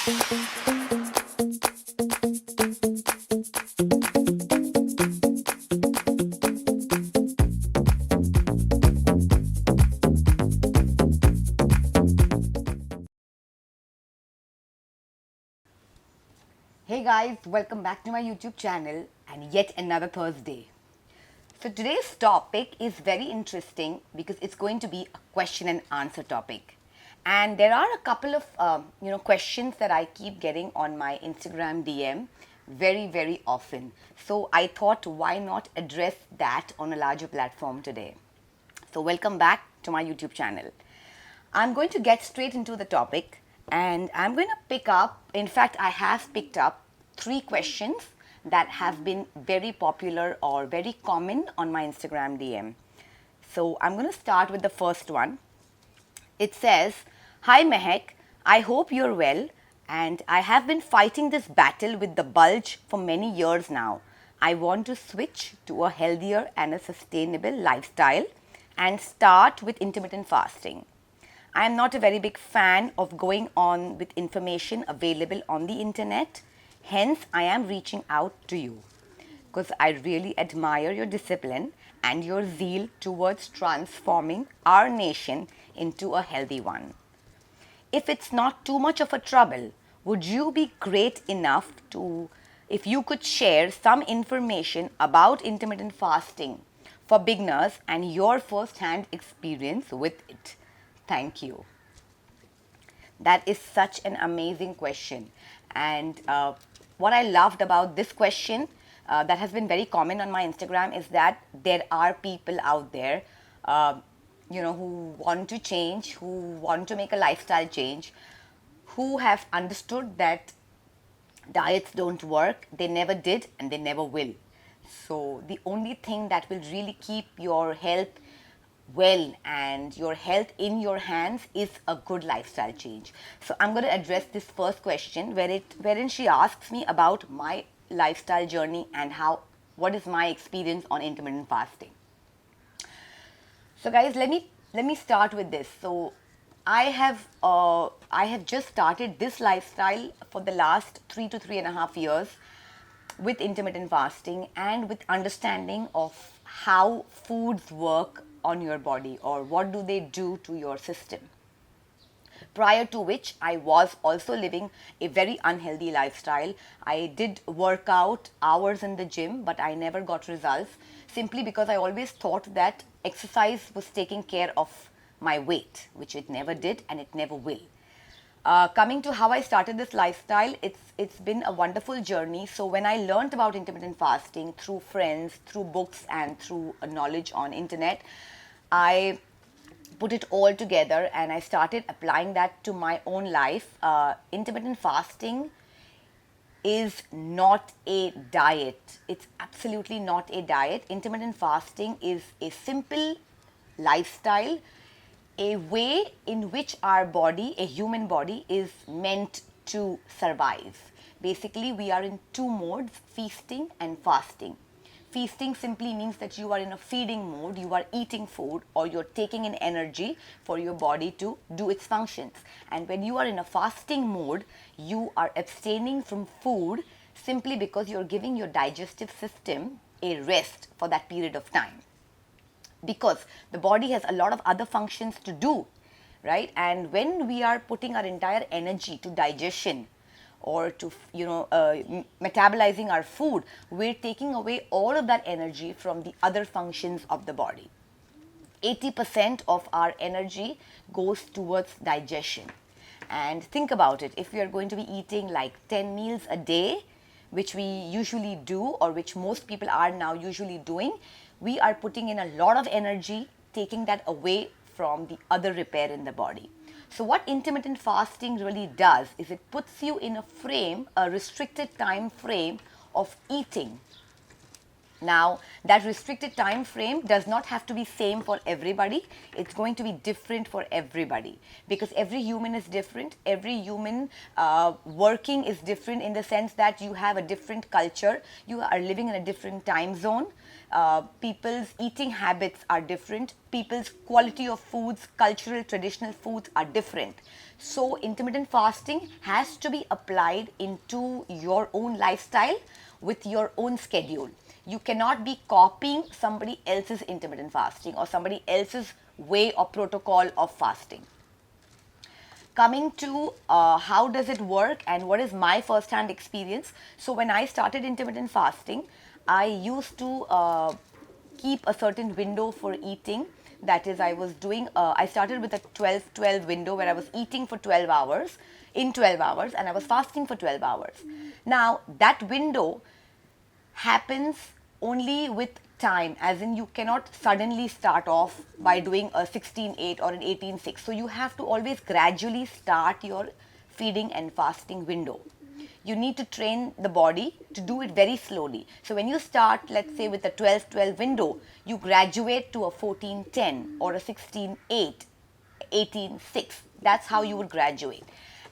Hey guys, welcome back to my YouTube channel and yet another Thursday. So today's topic is very interesting because it's going to be a question and answer topic. And there are a couple of questions that I keep getting on my Instagram DM very often. So I thought why not address that on a larger platform today. So welcome back to my YouTube channel. I'm going to get straight into the topic and I'm going to pick up, in fact, I have picked up 3 questions that have been very popular or very common on my Instagram DM. So I'm going to start with the first one. It says, "Hi Mehek, I hope you're well and I have been fighting this battle with the bulge for many years now. I want to switch to a healthier and a sustainable lifestyle and start with intermittent fasting. I am not a very big fan of going on with information available on the internet. Hence, I am reaching out to you because I really admire your discipline and your zeal towards transforming our nation into a healthy one. If it's not too much of a trouble, would you be great enough to, if you could share some information about intermittent fasting for beginners and your first-hand experience with it? Thank you." That is such an amazing question. And what I loved about this question that has been very common on my Instagram is that there are people out there, who want to change, who want to make a lifestyle change, who have understood that diets don't work, they never did, and they never will. So the only thing that will really keep your health well and your health in your hands is a good lifestyle change. So I'm going to address this first question wherein she asks me about my lifestyle journey and what is my experience on intermittent fasting. So guys, let me start with this. So I have just started this lifestyle for the last 3 to 3.5 years with intermittent fasting and with understanding of how foods work on your body or what do they do to your system. Prior to which, I was also living a very unhealthy lifestyle. I did work out hours in the gym, but I never got results simply because I always thought that exercise was taking care of my weight, which it never did and it never will. Coming to how I started this lifestyle, it's been a wonderful journey. So when I learned about intermittent fasting through friends, through books, and through knowledge on internet, I put it all together and I started applying that to my own life. Intermittent fasting is not a diet. It's absolutely not a diet. Intermittent fasting is a simple lifestyle, a way in which our body, a human body, is meant to survive. Basically, we are in 2 modes, feasting and fasting. Feasting simply means that you are in a feeding mode, you are eating food or you're taking in energy for your body to do its functions. And when you are in a fasting mode, you are abstaining from food simply because you're giving your digestive system a rest for that period of time, because the body has a lot of other functions to do, right? And when we are putting our entire energy to digestion or to metabolizing our food, we're taking away all of that energy from the other functions of the body. 80% of our energy goes towards digestion. And think about it, if we are going to be eating like 10 meals a day, which we usually do or which most people are now usually doing, we are putting in a lot of energy, taking that away from the other repair in the body. So what intermittent fasting really does is it puts you in a restricted time frame of eating. Now, that restricted time frame does not have to be same for everybody. It's going to be different for everybody because every human is different. Every human working is different in the sense that you have a different culture. You are living in a different time zone. People's eating habits are different. People's quality of foods, cultural, traditional foods are different. So intermittent fasting has to be applied into your own lifestyle with your own schedule. You cannot be copying somebody else's intermittent fasting or somebody else's way or protocol of fasting. Coming to how does it work and what is my first hand experience. So when I started intermittent fasting, I used to keep a certain window for eating. That is, I started with a 12-12 window where I was eating for 12 hours, in 12 hours, and I was fasting for 12 hours. Now that window happens only with time, as in you cannot suddenly start off by doing a 16-8 or an 18-6. So you have to always gradually start your feeding and fasting window. You need to train the body to do it very slowly. So when you start, let's say, with a 12-12 window, you graduate to a 14-10 or a 16-8, 18-6. That's how you would graduate.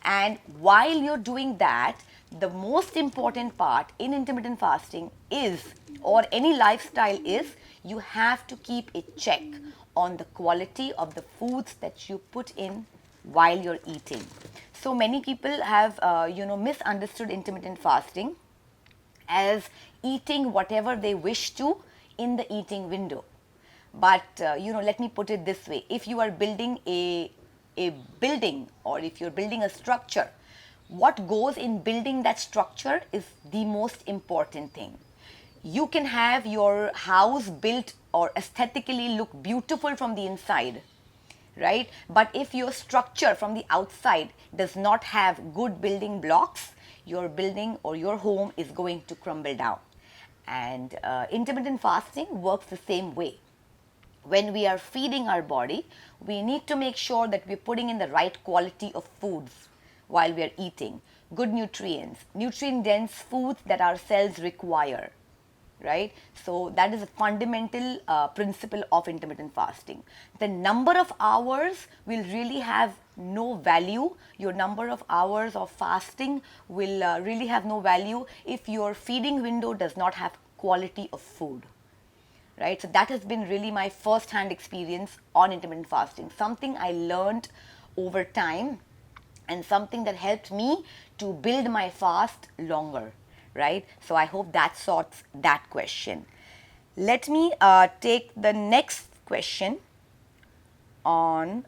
And while you're doing that, the most important part in intermittent fasting is, or any lifestyle is, you have to keep a check on the quality of the foods that you put in while you're eating. So many people have, misunderstood intermittent fasting as eating whatever they wish to in the eating window. But let me put it this way: if you are building a building, or if you're building a structure, what goes in building that structure is the most important thing. You can have your house built or aesthetically look beautiful from the inside, right? But if your structure from the outside does not have good building blocks, your building or your home is going to crumble down. And intermittent fasting works the same way. When we are feeding our body, we need to make sure that we're putting in the right quality of foods while we are eating. Good nutrients, nutrient dense foods that our cells require, right? So that is a fundamental principle of intermittent fasting. The number of hours will really have no value. Your number of hours of fasting will really have no value if your feeding window does not have quality of food. Right? So that has been really my first hand experience on intermittent fasting, something I learned over time and something that helped me to build my fast longer, right? So I hope that sorts that question. Let me take the next question on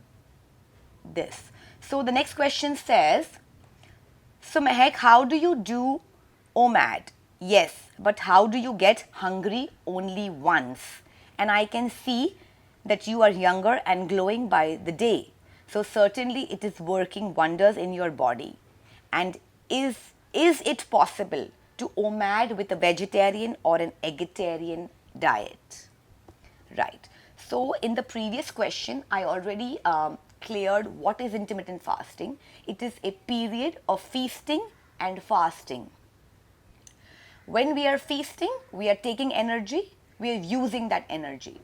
this. So the next question says, so Mehak, how do you do OMAD? Yes, but how do you get hungry only once? And I can see that you are younger and glowing by the day. So certainly it is working wonders in your body. And is it possible to OMAD with a vegetarian or an eggetarian diet? Right. So in the previous question, I already cleared what is intermittent fasting. It is a period of feasting and fasting. When we are feasting, we are taking energy, we are using that energy.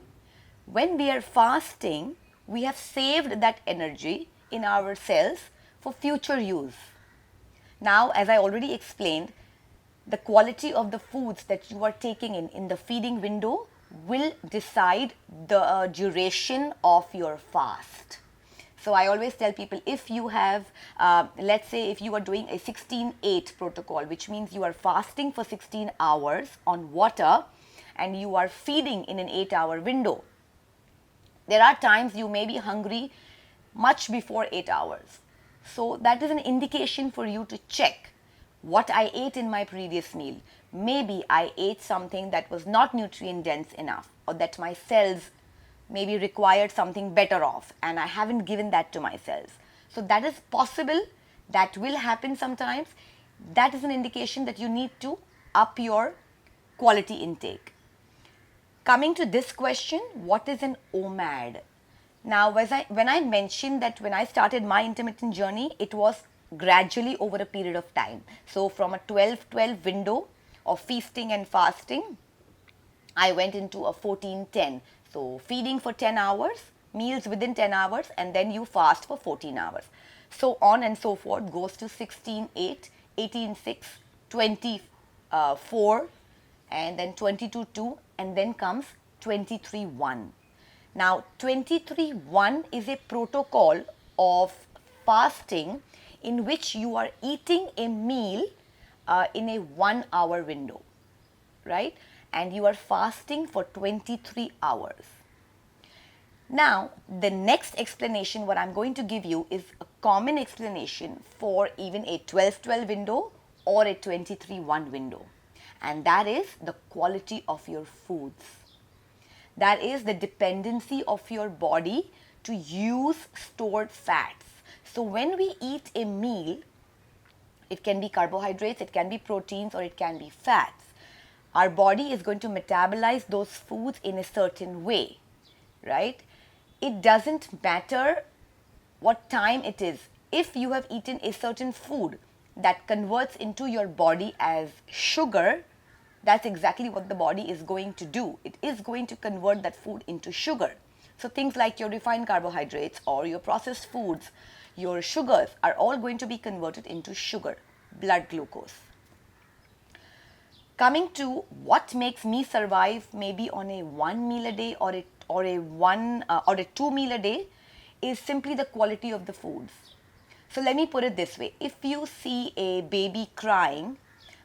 When we are fasting, we have saved that energy in our cells for future use. Now, as I already explained, the quality of the foods that you are taking in the feeding window will decide the duration of your fast. So I always tell people, if you have, let's say if you are doing a 16-8 protocol, which means you are fasting for 16 hours on water and you are feeding in an 8-hour window, there are times you may be hungry much before 8 hours. So that is an indication for you to check what I ate in my previous meal. Maybe I ate something that was not nutrient dense enough, or that my cells maybe required something better off and I haven't given that to my cells. So that is possible. That will happen sometimes. That is an indication that you need to up your quality intake. Coming to this question, what is an OMAD? Now, when I mentioned that when I started my intermittent journey, it was gradually over a period of time. So from a 12-12 window of feasting and fasting, I went into a 14-10. So feeding for 10 hours, meals within 10 hours, and then you fast for 14 hours. So on and so forth goes to 16-8, 18-6, 24, and then 22-2, and then comes 23-1. Now 23-1 is a protocol of fasting in which you are eating a meal in a 1 hour window, right? And you are fasting for 23 hours. Now, the next explanation, what I'm going to give you is a common explanation for even a 12-12 window or a 23-1 window. And that is the quality of your foods. That is the dependency of your body to use stored fats. So when we eat a meal, it can be carbohydrates, it can be proteins, or it can be fats. Our body is going to metabolize those foods in a certain way, right? It doesn't matter what time it is. If you have eaten a certain food that converts into your body as sugar, that's exactly what the body is going to do. It is going to convert that food into sugar. So things like your refined carbohydrates or your processed foods, your sugars are all going to be converted into sugar, blood glucose. Coming to what makes me survive maybe on a 1 meal a day or a 2 meal a day is simply the quality of the foods. So let me put it this way. If you see a baby crying,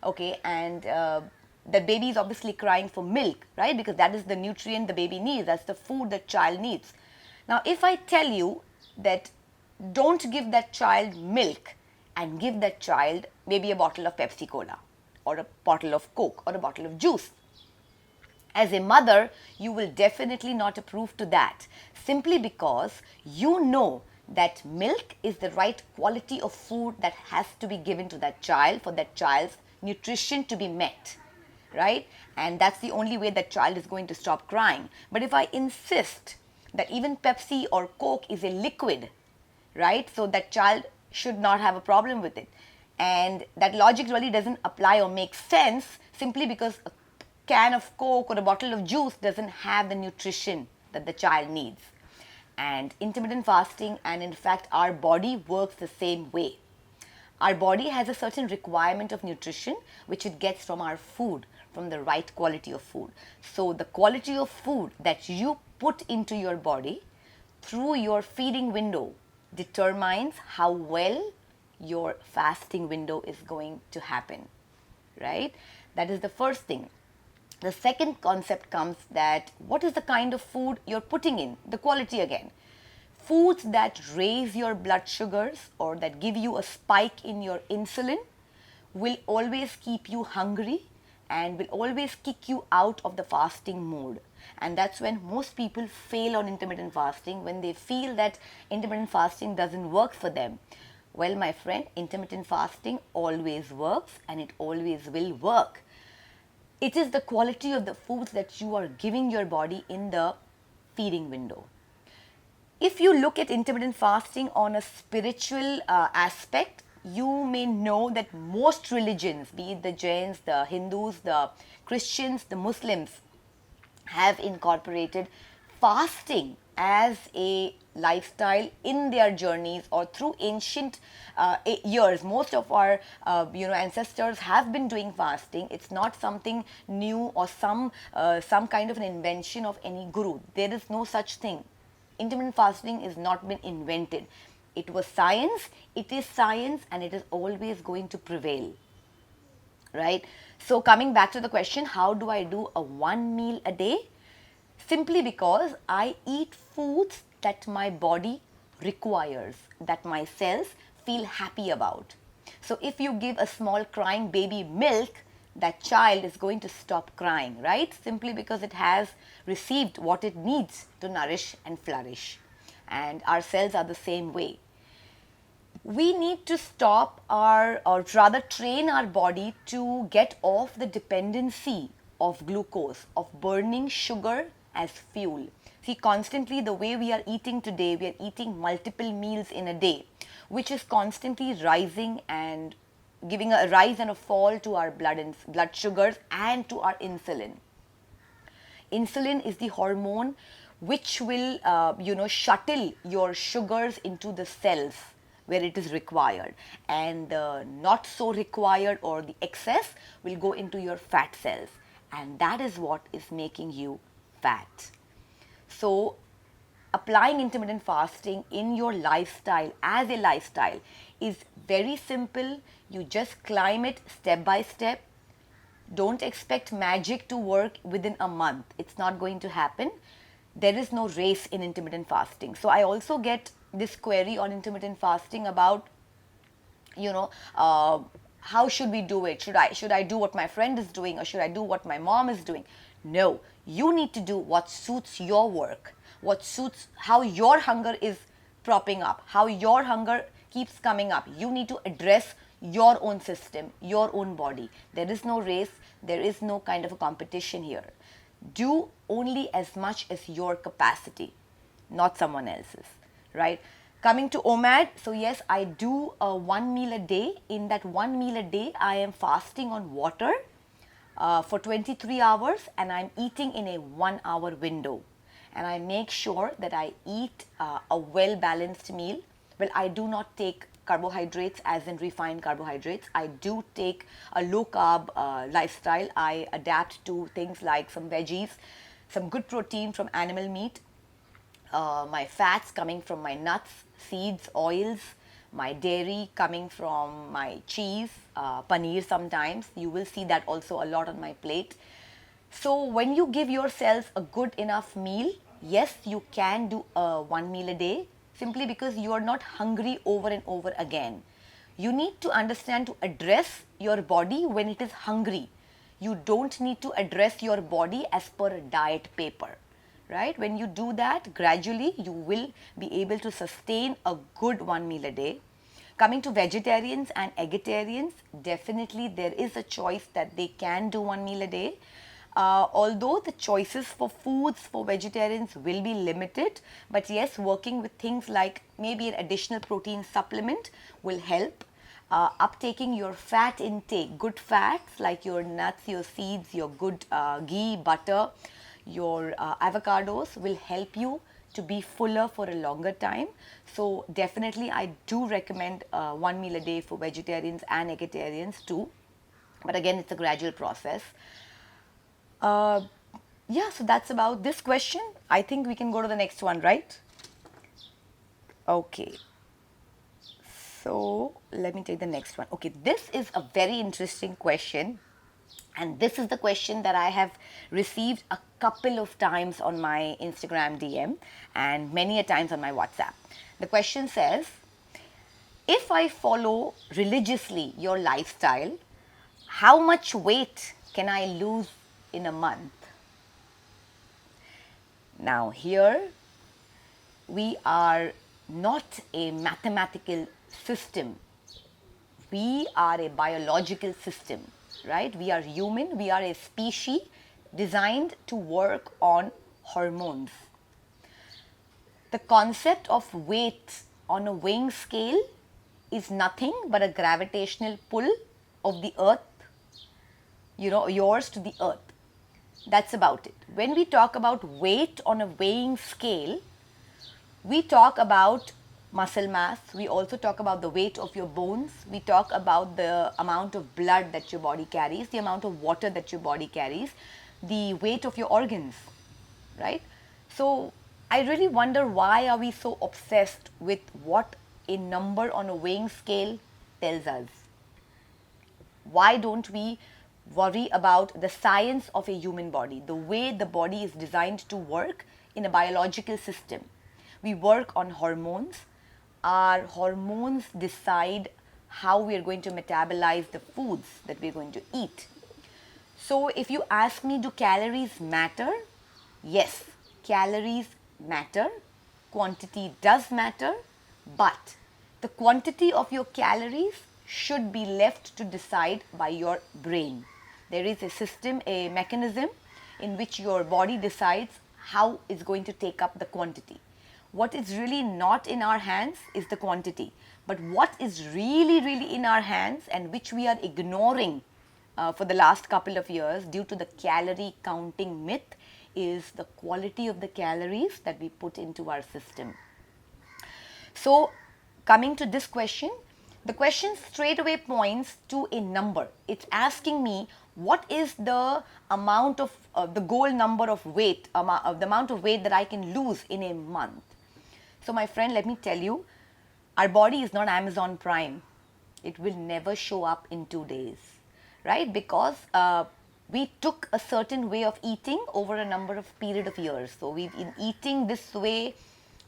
okay, and the baby is obviously crying for milk, right? Because that is the nutrient the baby needs. That's the food the child needs. Now, if I tell you that don't give that child milk and give that child maybe a bottle of Pepsi Cola or a bottle of Coke or a bottle of juice, as a mother, you will definitely not approve to that, simply because you know that milk is the right quality of food that has to be given to that child for that child's nutrition to be met, right? And that's the only way that child is going to stop crying. But if I insist that even Pepsi or Coke is a liquid, right, so that child should not have a problem with it, and that logic really doesn't apply or make sense simply because a can of Coke or a bottle of juice doesn't have the nutrition that the child needs. And intermittent fasting, and in fact our body works the same way. Our body has a certain requirement of nutrition which it gets from our food, from the right quality of food. So the quality of food that you put into your body through your feeding window determines how well your fasting window is going to happen, right? That is the first thing. The second concept comes that what is the kind of food you're putting in, the quality again. Foods that raise your blood sugars or that give you a spike in your insulin will always keep you hungry and will always kick you out of the fasting mode. And that's when most people fail on intermittent fasting, when they feel that intermittent fasting doesn't work for them. Well, my friend, intermittent fasting always works and it always will work. It is the quality of the foods that you are giving your body in the feeding window. If you look at intermittent fasting on a spiritual aspect, you may know that most religions, be it the Jains, the Hindus, the Christians, the Muslims, have incorporated fasting as a lifestyle in their journeys or through ancient years. Most of our ancestors have been doing fasting. It's not something new or some kind of an invention of any guru. There is no such thing. Intermittent fasting is not been invented. It was science, it is science, and it is always going to prevail, right? So coming back to the question, how do I do a 1 meal a day? Simply because I eat foods that my body requires, that my cells feel happy about. So if you give a small crying baby milk, that child is going to stop crying, right? Simply because it has received what it needs to nourish and flourish. And our cells are the same way. We need to stop or rather train our body to get off the dependency of glucose, of burning sugar as fuel. See, constantly the way we are eating today, we are eating multiple meals in a day, which is constantly rising and giving a rise and a fall to our blood sugars and to our insulin. Insulin is the hormone which will, shuttle your sugars into the cells where it is required, and the not so required or the excess will go into your fat cells, and that is what is making you fat. So applying intermittent fasting in your lifestyle as a lifestyle is very simple. You just climb it step by step. Don't expect magic to work within a month. It's not going to happen. There is no race in intermittent fasting. So I also get this query on intermittent fasting about, you know, how should we do it? Should I do what my friend is doing, or should I do what my mom is doing? No, you need to do what suits your work, what suits how your hunger is propping up, how your hunger keeps coming up. You need to address your own system, your own body. There is no race, there is no kind of a competition here. Do only as much as your capacity, not someone else's, right? Coming to OMAD, so yes, I do one meal a day. In that one meal a day, I am fasting on water for 23 hours, and I'm eating in a 1 hour window. And I make sure that I eat a well balanced meal. Well, I do not take carbohydrates as in refined carbohydrates. I do take a low carb lifestyle. I adapt to things like some veggies, some good protein from animal meat, my fats coming from my nuts, seeds, oils, my dairy coming from my cheese, paneer sometimes. You will see that also a lot on my plate. So when you give yourself a good enough meal, yes, you can do one meal a day, simply because you are not hungry over and over again. You need to understand to address your body when it is hungry. You don't need to address your body as per a diet paper, right? When you do that, gradually you will be able to sustain a good one meal a day. Coming to vegetarians and eggetarians, definitely there is a choice that they can do one meal a day. Although the choices for foods for vegetarians will be limited, but yes, working with things like maybe an additional protein supplement will help. Uptaking your fat intake, good fats like your nuts, your seeds, your good ghee, butter, your avocados will help you to be fuller for a longer time. So definitely I do recommend one meal a day for vegetarians and eggetarians too. But again, it's a gradual process. Yeah, so that's about this question. I think we can go to the next one, right? Okay. So let me take the next one. Okay, this is a very interesting question. And this is the question that I have received a couple of times on my Instagram DM and many a times on my WhatsApp. The question says, if I follow religiously your lifestyle, how much weight can I lose in a month? Now here, we are not a mathematical system. We are a biological system, right? We are human. We are a species designed to work on hormones. The concept of weight on a weighing scale is nothing but a gravitational pull of the earth, yours to the earth. That's about it. When we talk about weight on a weighing scale, we talk about muscle mass. We also talk about the weight of your bones. We talk about the amount of blood that your body carries, the amount of water that your body carries, the weight of your organs, right? So I really wonder, why are we so obsessed with what a number on a weighing scale tells us? Why don't we worry about the science of a human body, the way the body is designed to work in a biological system? We work on hormones. Our hormones decide how we are going to metabolize the foods that we are going to eat. So if you ask me, do calories matter? Yes, calories matter. Quantity does matter, but the quantity of your calories should be left to decide by your brain. There is a system, a mechanism in which your body decides how it's going to take up the quantity. What is really not in our hands is the quantity. But what is really, really in our hands, and which we are ignoring for the last couple of years due to the calorie counting myth, is the quality of the calories that we put into our system. So coming to this question, the question straight away points to a number. It's asking me, what is the amount of the goal number of weight, the amount of weight that I can lose in a month? So my friend, let me tell you, our body is not Amazon Prime. It will never show up in 2 days, right? Because we took a certain way of eating over a number of period of years. So we've been eating this way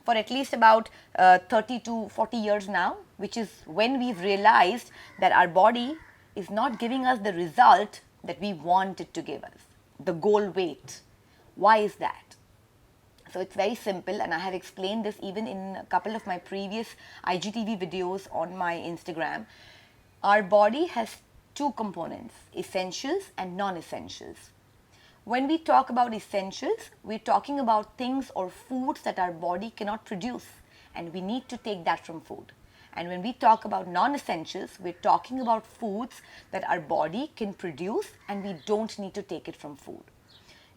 for at least about 30 to 40 years now, which is when we've realized that our body is not giving us the result that we want it to give us, the goal weight. Why is that? So it's very simple, and I have explained this even in a couple of my previous IGTV videos on my Instagram. Our body has two components, essentials and non-essentials. When we talk about essentials, we're talking about things or foods that our body cannot produce, and we need to take that from food. And when we talk about non-essentials, we're talking about foods that our body can produce and we don't need to take it from food.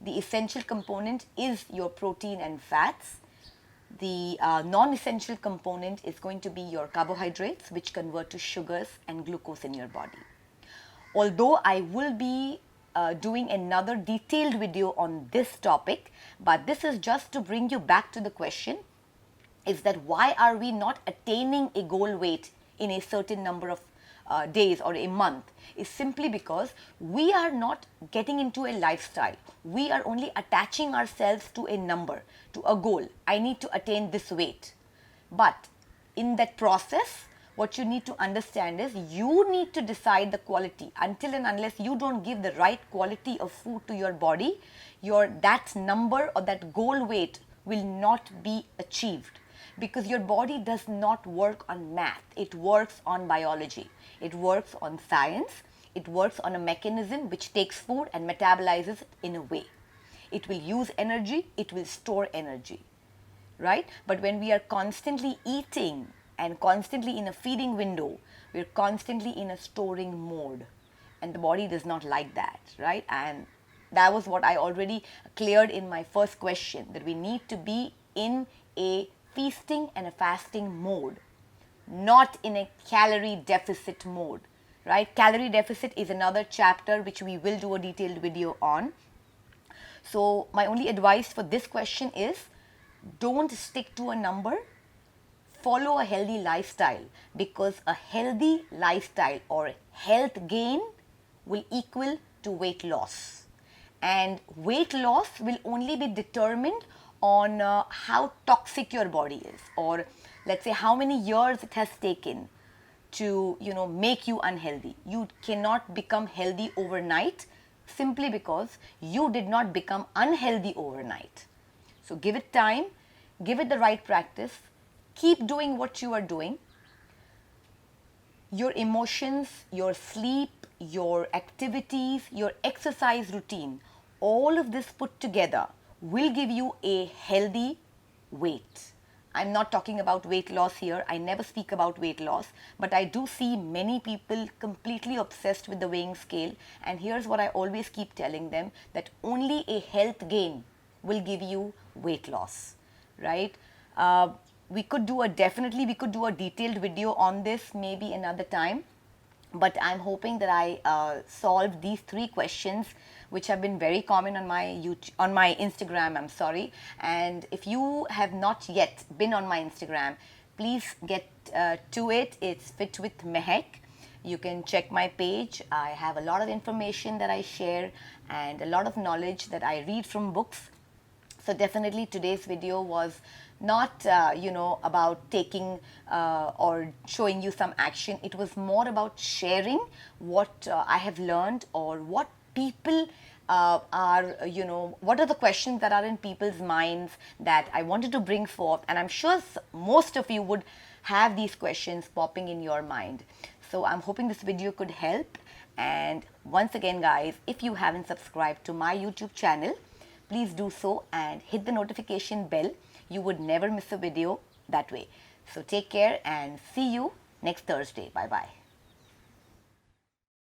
The essential component is your protein and fats. The non-essential component is going to be your carbohydrates, which convert to sugars and glucose in your body. Although I will be doing another detailed video on this topic, but this is just to bring you back to the question, is that why are we not attaining a goal weight in a certain number of days or a month? Is simply because we are not getting into a lifestyle. We are only attaching ourselves to a number, to a goal. I need to attain this weight. But in that process, what you need to understand is you need to decide the quality. Until and unless you don't give the right quality of food to your body, that number or that goal weight will not be achieved. Because your body does not work on math, it works on biology, it works on science, it works on a mechanism which takes food and metabolizes it in a way. It will use energy, it will store energy, right? But when we are constantly eating and constantly in a feeding window, we're constantly in a storing mode, and the body does not like that, right? And that was what I already cleared in my first question, that we need to be in a feasting and a fasting mode, not in a calorie deficit mode, right? Calorie deficit is another chapter which we will do a detailed video on. So my only advice for this question is, don't stick to a number, follow a healthy lifestyle, because a healthy lifestyle or health gain will equal to weight loss. And weight loss will only be determined on how toxic your body is, or let's say how many years it has taken to make you unhealthy. You cannot become healthy overnight simply because you did not become unhealthy overnight. So give it time, give it the right practice, keep doing what you are doing. Your emotions, your sleep, your activities, your exercise routine, all of this put together will give you a healthy weight. I'm not talking about weight loss here. I never speak about weight loss, but I do see many people completely obsessed with the weighing scale. And here's what I always keep telling them, that only a health gain will give you weight loss, right? We could do a detailed video on this maybe another time. But I'm hoping that I solved these 3 questions which have been very common on my Instagram, I'm sorry. And if you have not yet been on my Instagram, please get to it. It's Fit with Mehek. You can check my page. I have a lot of information that I share and a lot of knowledge that I read from books. So definitely today's video was not, about taking or showing you some action. It was more about sharing what I have learned, or what people what are the questions that are in people's minds that I wanted to bring forth. And I'm sure most of you would have these questions popping in your mind. So I'm hoping this video could help. And once again, guys, if you haven't subscribed to my YouTube channel, please do so and hit the notification bell. You would never miss a video that way. So take care and see you next Thursday. Bye-bye.